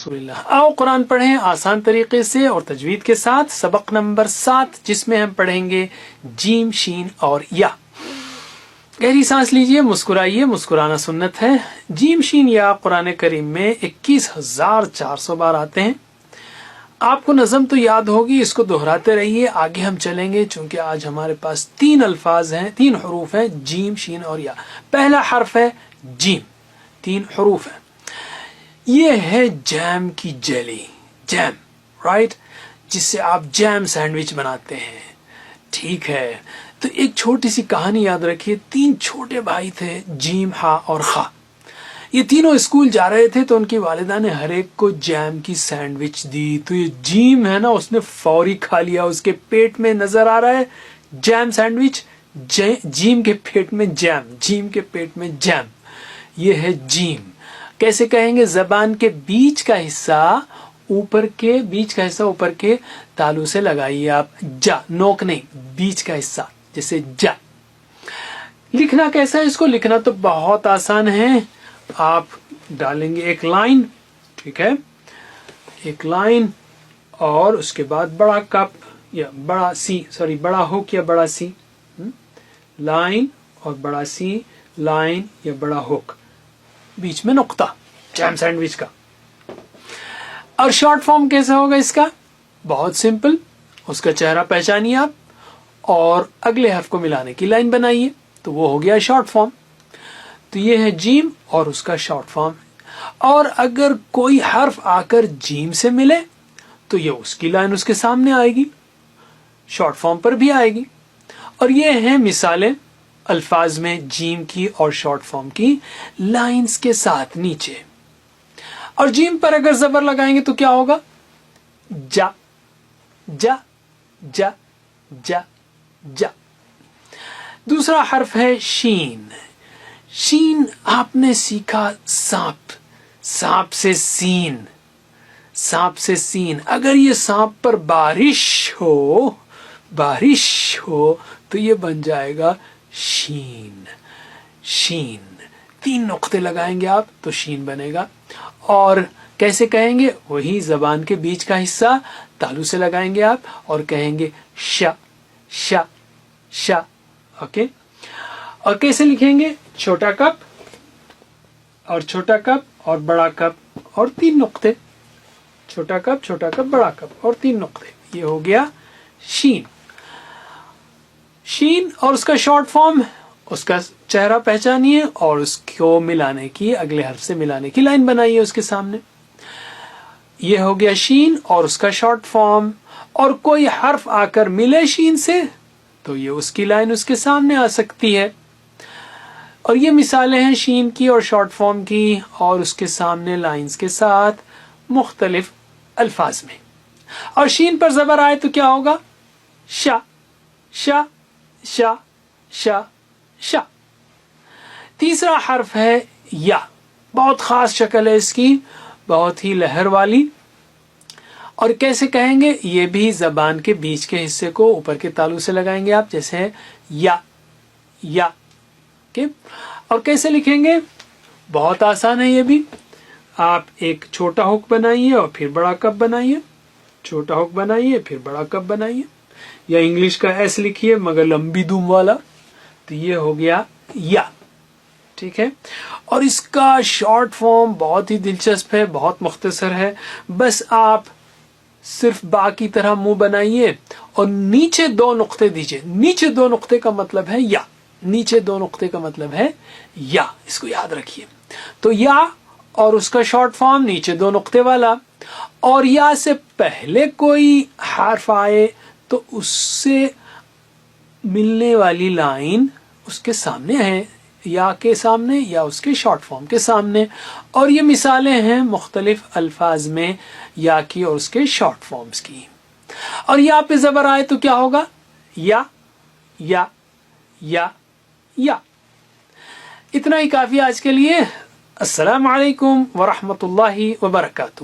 رسول اللہ. آؤ قرآن پڑھیں آسان طریقے سے اور تجوید کے ساتھ. سبق نمبر 7 جس میں ہم پڑھیں گے جیم شین اور یا. گہری سانس لیجئے, مسکرائیے, مسکرانا سنت ہے. جیم شین یا قرآن کریم میں 21,400 بار آتے ہیں. آپ کو نظم تو یاد ہوگی, اس کو دہراتے رہیے. آگے ہم چلیں گے چونکہ آج ہمارے پاس 3 الفاظ ہیں, 3 حروف ہیں, جیم شین اور یا. پہلا حرف ہے جیم, 3 حروف ہیں. یہ ہے جیم کی جیلی, جیم رائٹ, جس سے آپ جیم سینڈوچ بناتے ہیں. ٹھیک ہے, تو ایک چھوٹی سی کہانی یاد رکھیے. 3 چھوٹے بھائی تھے, جیم, ہا اور خا. یہ تینوں اسکول جا رہے تھے تو ان کی والدہ نے ہر ایک کو جیم کی سینڈوچ دی. تو یہ جیم ہے نا, اس نے فوری کھا لیا. اس کے پیٹ میں نظر آ رہا ہے جیم سینڈوچ, جیم کے پیٹ میں جیم, جیم کے پیٹ میں جیم. یہ ہے جیم. کیسے کہیں گے؟ زبان کے بیچ کا حصہ اوپر کے تالو سے لگائیے آپ. جا, نوک نہیں, بیچ کا حصہ, جیسے جا. لکھنا کیسا ہے؟ اس کو لکھنا تو بہت آسان ہے. آپ ڈالیں گے ایک لائن, ٹھیک ہے, ایک لائن, اور اس کے بعد بڑا کپ یا بڑا سی, بڑا ہوک یا بڑا سی, لائن اور بڑا سی, لائن یا بڑا ہوک, بیچ میں نقطہ, جیم سینڈوچ کا. اور شارٹ فارم کیسا ہوگا اس کا؟ بہت سمپل. اس کا چہرہ پہچانیے آپ اور اگلے حرف کو ملانے کی لائن بنائیے, تو وہ ہو گیا شارٹ فارم. تو یہ ہے جیم اور اس کا شارٹ فارم. اور اگر کوئی حرف آ کر جیم سے ملے تو یہ اس کی لائن اس کے سامنے آئے گی, شارٹ فارم پر بھی آئے گی. اور یہ ہیں مثالیں الفاظ میں جیم کی اور شارٹ فارم کی لائنز کے ساتھ نیچے. اور جیم پر اگر زبر لگائیں گے تو کیا ہوگا؟ جا, جا, جا, جا, جا. دوسرا حرف ہے شین. شین آپ نے سیکھا سانپ, سانپ سے سین, سانپ سے سین. اگر یہ سانپ پر بارش ہو تو یہ بن جائے گا شین. شین 3 نقطے لگائیں گے آپ تو شین بنے گا. اور کیسے کہیں گے؟ وہی زبان کے بیچ کا حصہ تالو سے لگائیں گے آپ اور کہیں گے شا, شا, شا. اوکے. اور کیسے لکھیں گے؟ چھوٹا کپ اور چھوٹا کپ اور بڑا کپ اور 3 نقطے, چھوٹا کپ بڑا کپ اور 3 نقطے. یہ ہو گیا شین. شین اور اس کا شارٹ فارم, اس کا چہرہ پہچانیے اور اس کو ملانے کی, اگلے حرف سے ملانے کی لائن بنائیے اس کے سامنے. یہ ہو گیا شین اور اس کا شارٹ فارم. اور کوئی حرف آ کر ملے شین سے تو یہ اس کی لائن اس کے سامنے آ سکتی ہے. اور یہ مثالیں ہیں شین کی اور شارٹ فارم کی اور اس کے سامنے لائنز کے ساتھ مختلف الفاظ میں. اور شین پر زبر آئے تو کیا ہوگا؟ شا, شا, شا, شا, شا. تیسرا حرف ہے یا. بہت خاص شکل ہے اس کی, بہت ہی لہر والی. اور کیسے کہیں گے؟ یہ بھی زبان کے بیچ کے حصے کو اوپر کے تالو سے لگائیں گے آپ, جیسے یا, یا. اور کیسے لکھیں گے؟ بہت آسان ہے یہ بھی. آپ ایک چھوٹا ہوک بنائیے اور پھر بڑا کپ بنائیے, چھوٹا ہوک بنائیے پھر بڑا کپ بنائیے, یا انگلش کا ایس لکھیے مگر لمبی دوم والا. تو یہ ہو گیا یا. ٹھیک ہے. اور اس کا شارٹ فارم بہت ہی دلچسپ ہے, بہت مختصر ہے. بس آپ صرف با کی طرح منہ بنائیے اور نیچے 2 نقطے دیجئے. نیچے 2 نقطے کا مطلب ہے یا, نیچے 2 نقطے کا مطلب ہے یا. اس کو یاد رکھیے. تو یا اور اس کا شارٹ فارم نیچے 2 نقطے والا. اور یا سے پہلے کوئی حرف آئے تو اس سے ملنے والی لائن اس کے سامنے ہے, یا کے سامنے یا اس کے شارٹ فارم کے سامنے. اور یہ مثالیں ہیں مختلف الفاظ میں یا کی اور اس کے شارٹ فارمز کی. اور یا پہ زبر آئے تو کیا ہوگا؟ یا, یا, یا, یا. اتنا ہی کافی آج کے لیے. السلام علیکم ورحمۃ اللہ وبرکاتہ.